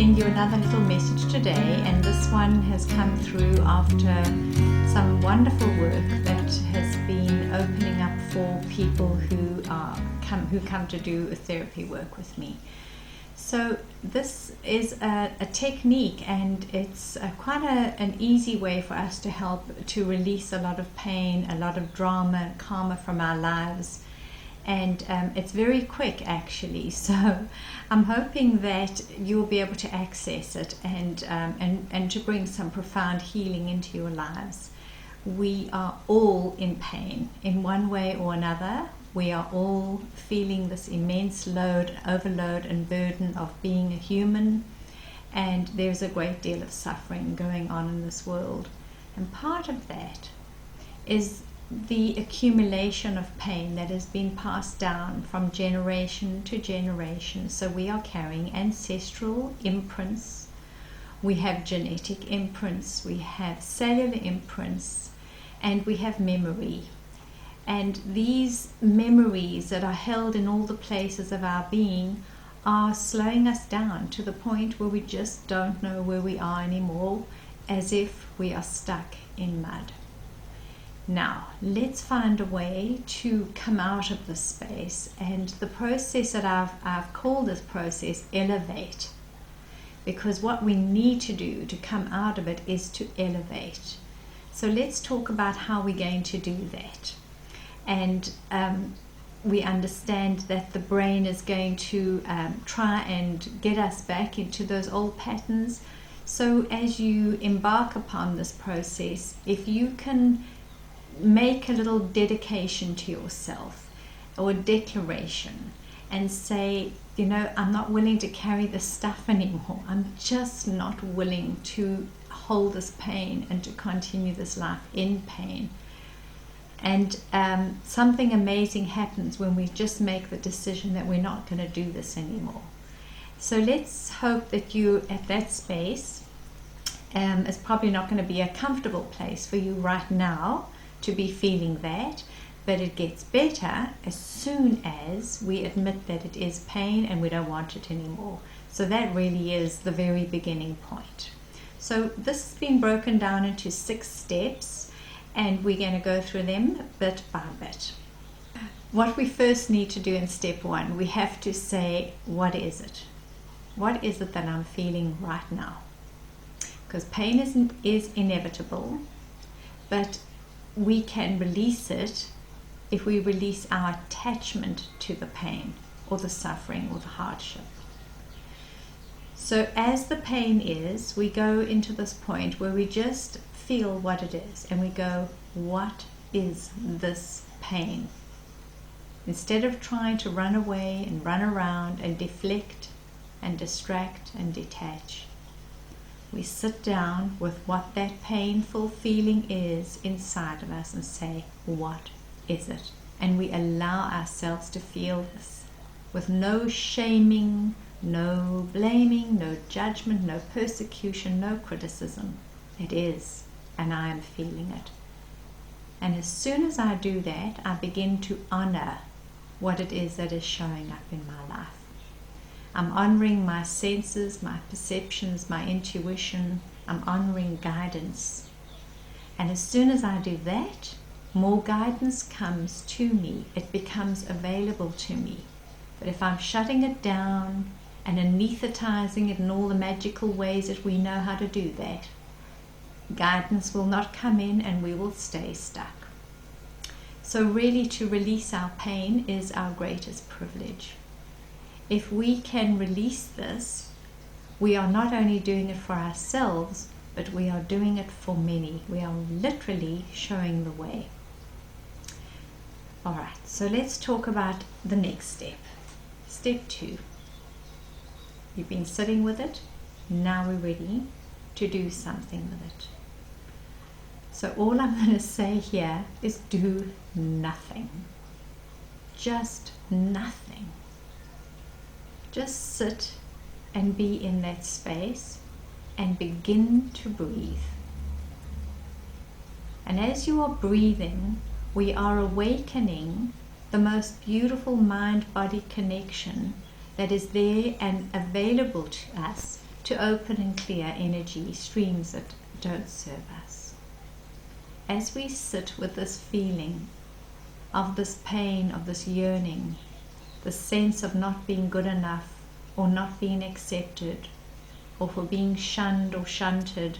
send you another little message today, and this one has come through after some wonderful work that has been opening up for people who come to do therapy work with me. So this is a technique, and it's quite an easy way for us to help to release a lot of pain, a lot of drama, karma from our lives. And it's very quick actually, so I'm hoping that you'll be able to access it and to bring some profound healing into your lives. We are all in pain in one way or another. We are all feeling this immense load, overload and burden of being a human, and there's a great deal of suffering going on in this world. And part of that is the accumulation of pain that has been passed down from generation to generation. So we are carrying ancestral imprints, we have genetic imprints, we have cellular imprints, and we have memory. And these memories that are held in all the places of our being are slowing us down to the point where we just don't know where we are anymore, as if we are stuck in mud. Now, let's find a way to come out of this space, and the process that I've called this process Elevate, because what we need to do to come out of it is to elevate. So let's talk about how we're going to do that. And we understand that the brain is going to try and get us back into those old patterns. So as you embark upon this process, if you can make a little dedication to yourself or a declaration and say, you know, I'm not willing to carry this stuff anymore. I'm just not willing to hold this pain and to continue this life in pain. And something amazing happens when we just make the decision that we're not going to do this anymore. So let's hope that you at that space. It's probably not going to be a comfortable place for you right now to be feeling that, but it gets better as soon as we admit that it is pain and we don't want it anymore. So that really is the very beginning point. So this has been broken down into 6 steps, and we're going to go through them bit by bit. What we first need to do in step 1, we have to say, what is it? What is it that I'm feeling right now? Because pain is inevitable, but we can release it if we release our attachment to the pain or the suffering or the hardship. So as the pain is, we go into this point where we just feel what it is, and we go, what is this pain? Instead of trying to run away and run around and deflect and distract and detach, we sit down with what that painful feeling is inside of us and say, what is it? And we allow ourselves to feel this with no shaming, no blaming, no judgment, no persecution, no criticism. It is, and I am feeling it. And as soon as I do that, I begin to honor what it is that is showing up in my life. I'm honoring my senses, my perceptions, my intuition. I'm honoring guidance. And as soon as I do that, more guidance comes to me. It becomes available to me. But if I'm shutting it down and anesthetizing it in all the magical ways that we know how to do that, guidance will not come in and we will stay stuck. So really, to release our pain is our greatest privilege. If we can release this, we are not only doing it for ourselves, but we are doing it for many. We are literally showing the way. All right, so let's talk about the next step. Step 2. You've been sitting with it. Now we're ready to do something with it. So all I'm going to say here is do nothing. Just nothing. Just sit and be in that space and begin to breathe. And as you are breathing, we are awakening the most beautiful mind-body connection that is there and available to us to to open and clear energy streams that don't serve us. As we sit with this feeling of this pain, of this yearning, the sense of not being good enough or not being accepted, or for being shunned or shunted,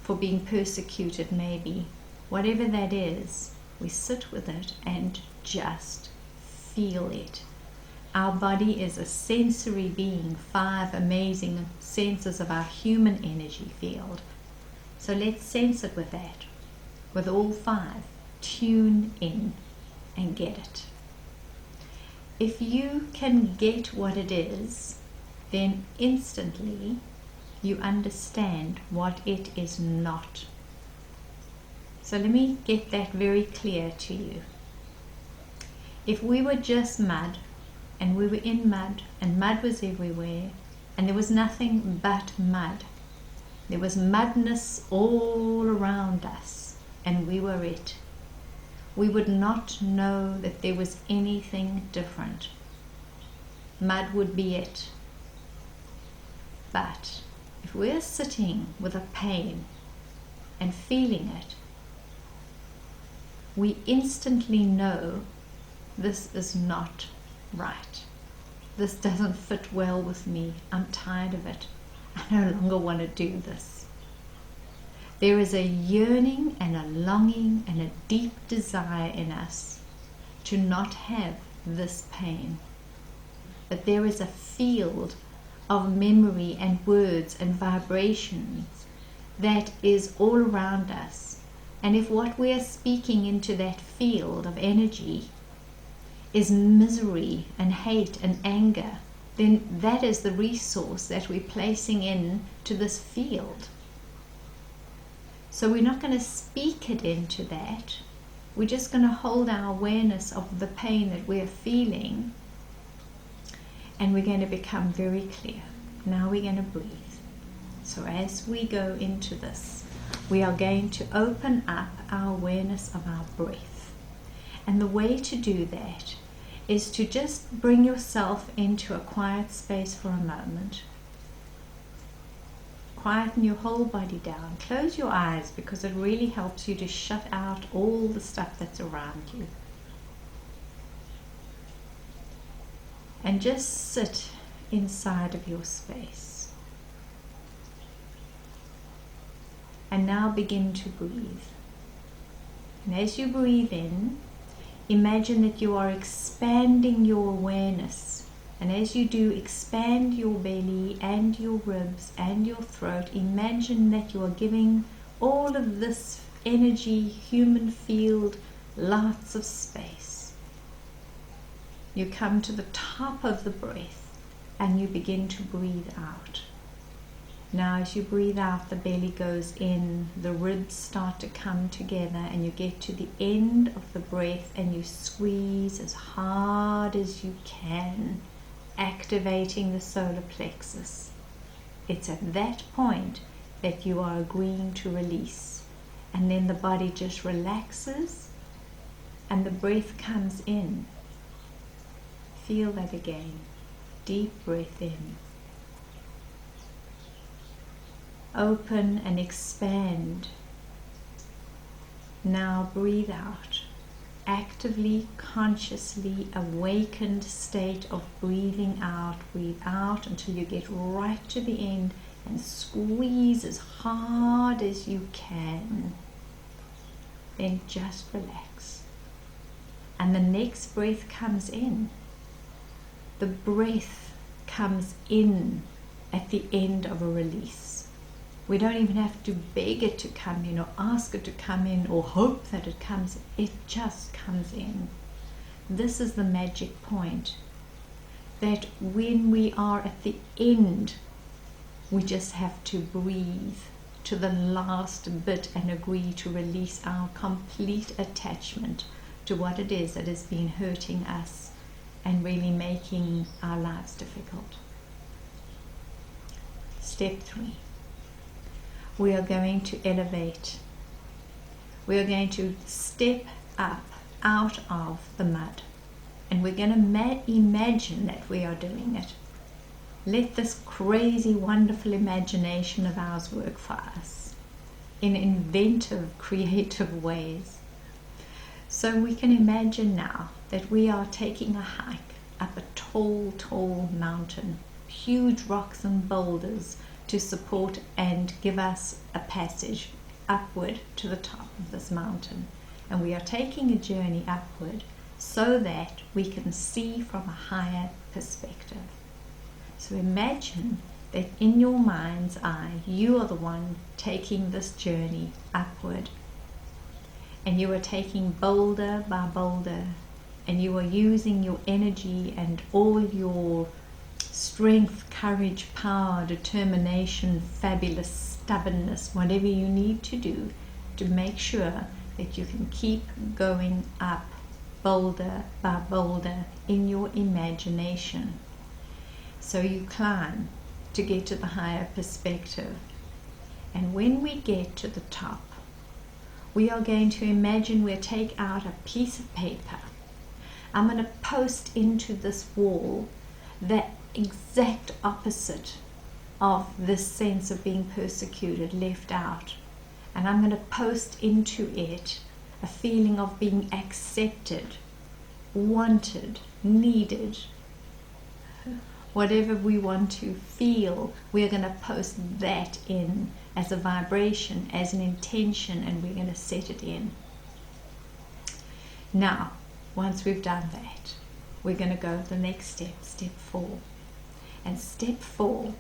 for being persecuted maybe, whatever that is, we sit with it and just feel it. Our body is a sensory being, 5 amazing senses of our human energy field. So let's sense it with that, with all 5. Tune in and get it. If you can get what it is, then instantly you understand what it is not. So let me get that very clear to you. If we were just mud, and we were in mud, and mud was everywhere, and there was nothing but mud, there was mudness all around us, and we were it, we would not know that there was anything different. Mud would be it. But if we're sitting with a pain and feeling it, we instantly know this is not right. This doesn't fit well with me. I'm tired of it. I no longer want to do this. There is a yearning and a longing and a deep desire in us to not have this pain. But there is a field of memory and words and vibrations that is all around us. And if what we are speaking into that field of energy is misery and hate and anger, then that is the resource that we're placing in to this field. So we're not going to speak it into that. We're just going to hold our awareness of the pain that we're feeling, and we're going to become very clear. Now we're going to breathe. So as we go into this, we are going to open up our awareness of our breath. And the way to do that is to just bring yourself into a quiet space for a moment. Quieten your whole body down. Close your eyes, because it really helps you to shut out all the stuff that's around you. And just sit inside of your space. And now begin to breathe. And as you breathe in, imagine that you are expanding your awareness. And as you do, expand your belly and your ribs and your throat. Imagine that you are giving all of this energy, human field, lots of space. You come to the top of the breath and you begin to breathe out. Now as you breathe out, the belly goes in, the ribs start to come together, and you get to the end of the breath and you squeeze as hard as you can, activating the solar plexus. It's at that point that you are agreeing to release, and then the body just relaxes and the breath comes in. Feel that again. Deep breath in. Open and expand. Now breathe out. Actively, consciously awakened state of breathing out. Breathe out until you get right to the end and squeeze as hard as you can. Then just relax. And the next breath comes in. The breath comes in at the end of a release. We don't even have to beg it to come in or ask it to come in or hope that it comes. It just comes in. This is the magic point. That when we are at the end, we just have to breathe to the last bit and agree to release our complete attachment to what it is that has been hurting us and really making our lives difficult. Step 3. We are going to elevate. We are going to step up out of the mud. And we're going to imagine that we are doing it. let this crazy, wonderful imagination of ours work for us in inventive, creative ways. So we can imagine now that we are taking a hike up a tall, tall mountain, huge rocks and boulders to support and give us a passage upward to the top of this mountain. And we are taking a journey upward so that we can see from a higher perspective. So imagine that in your mind's eye, you are the one taking this journey upward. And you are taking boulder by boulder, and you are using your energy and all your strength, courage, power, determination, fabulous stubbornness, whatever you need to do to make sure that you can keep going up boulder by boulder in your imagination. So you climb to get to the higher perspective. And when we get to the top, we are going to imagine we'll take out a piece of paper. I'm going to post into this wall the exact opposite of this sense of being persecuted, left out. And I'm going to post into it a feeling of being accepted, wanted, needed. Whatever we want to feel, we're going to post that in as a vibration, as an intention, and we're going to set it in. Now, once we've done that, we're going to go to the next step, step 4. And step 4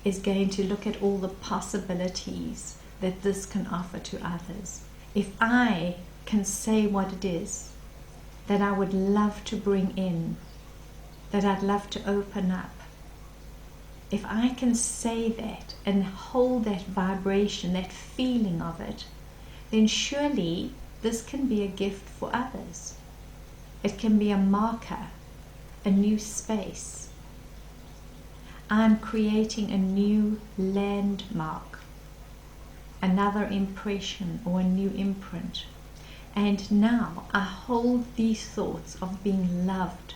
is going to look at all the possibilities that this can offer to others. If I can say what it is that I would love to bring in, that I'd love to open up, if I can say that and hold that vibration, that feeling of it, then surely this can be a gift for others. It can be a marker, a new space. I'm creating a new landmark, another impression or a new imprint. And now I hold these thoughts of being loved,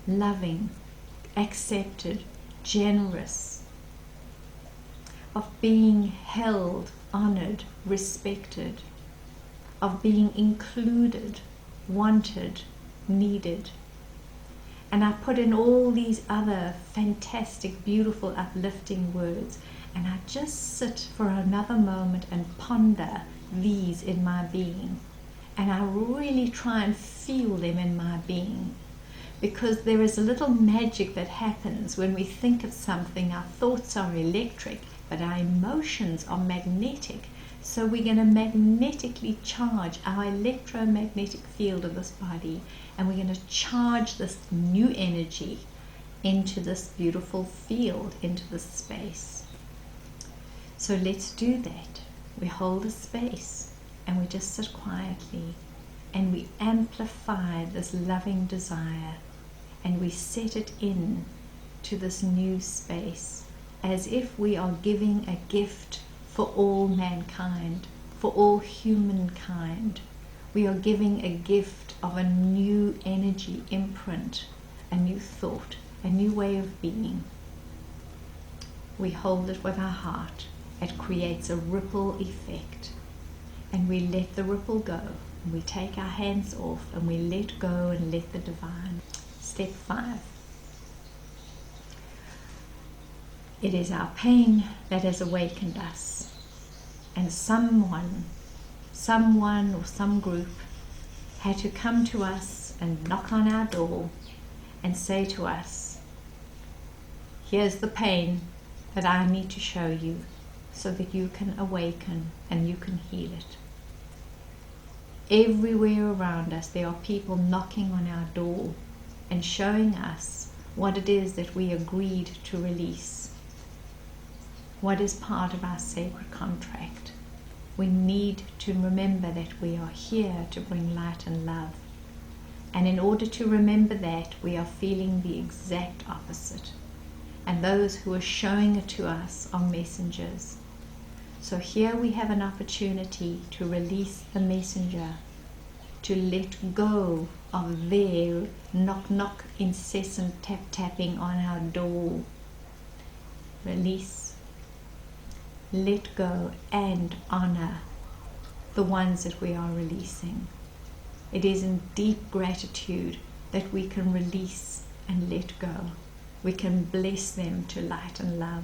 loving, accepted, generous, of being held, honored, respected, of being included, wanted, needed. And I put in all these other fantastic, beautiful, uplifting words, and I just sit for another moment and ponder these in my being. And I really try and feel them in my being. Because there is a little magic that happens when we think of something. Our thoughts are electric, but our emotions are magnetic. So we're going to magnetically charge our electromagnetic field of this body, and we're going to charge this new energy into this beautiful field, into this space. So let's do that. We hold a space, and we just sit quietly, and we amplify this loving desire, and we set it in to this new space as if we are giving a gift for all mankind, for all humankind. We are giving a gift of a new energy imprint, a new thought, a new way of being. We hold it with our heart. It creates a ripple effect, and we let the ripple go. We take our hands off and we let go and let the divine. Step 5. It is our pain that has awakened us. And someone or some group had to come to us and knock on our door and say to us, here's the pain that I need to show you so that you can awaken and you can heal it. Everywhere around us there are people knocking on our door and showing us what it is that we agreed to release, what is part of our sacred contract. We need to remember that we are here to bring light and love. And in order to remember that, we are feeling the exact opposite. And those who are showing it to us are messengers. So here we have an opportunity to release the messenger, to let go of their knock-knock, incessant tap-tapping on our door, release, let go, and honor the ones that we are releasing. It is in deep gratitude that we can release and let go. We can bless them to light and love.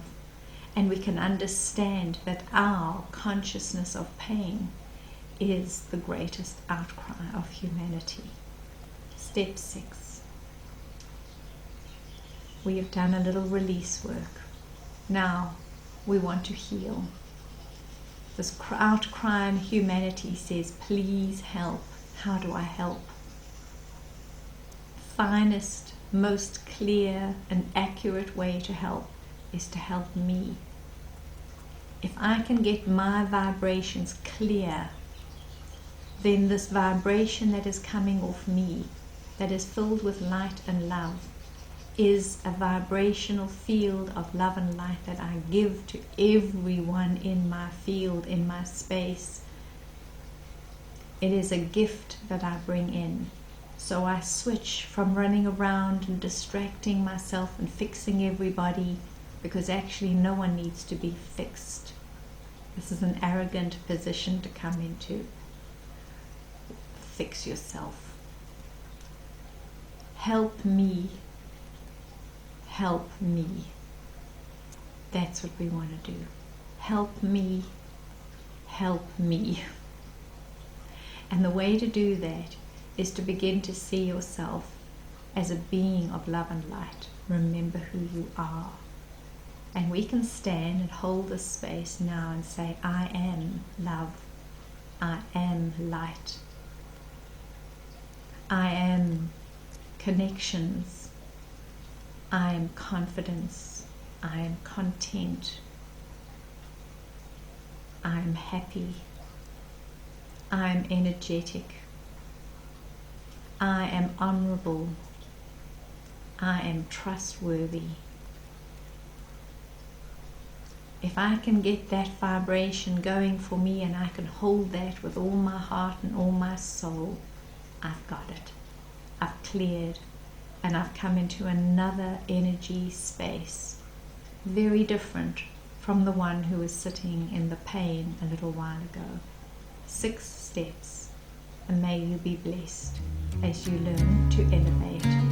And we can understand that our consciousness of pain is the greatest outcry of humanity. Step 6. We have done a little release work. Now we want to heal. This outcry in humanity says, please help. How do I help? Finest, most clear and accurate way to help is to help me. If I can get my vibrations clear, then this vibration that is coming off me, that is filled with light and love, is a vibrational field of love and light that I give to everyone in my field, in my space. It is a gift that I bring in. So I switch from running around and distracting myself and fixing everybody, because actually no one needs to be fixed. This is an arrogant position to come into. Fix yourself. Help me. Help me. That's what we want to do. Help me. Help me. And the way to do that is to begin to see yourself as a being of love and light. Remember who you are. And we can stand and hold this space now and say, I am love. I am light. I am connections. I am confidence. I am content. I am happy. I am energetic. I am honorable. I am trustworthy. If I can get that vibration going for me and I can hold that with all my heart and all my soul, I've got it. I've cleared and I've come into another energy space, very different from the one who was sitting in the pain a little while ago. 6 steps, and may you be blessed as you learn to elevate.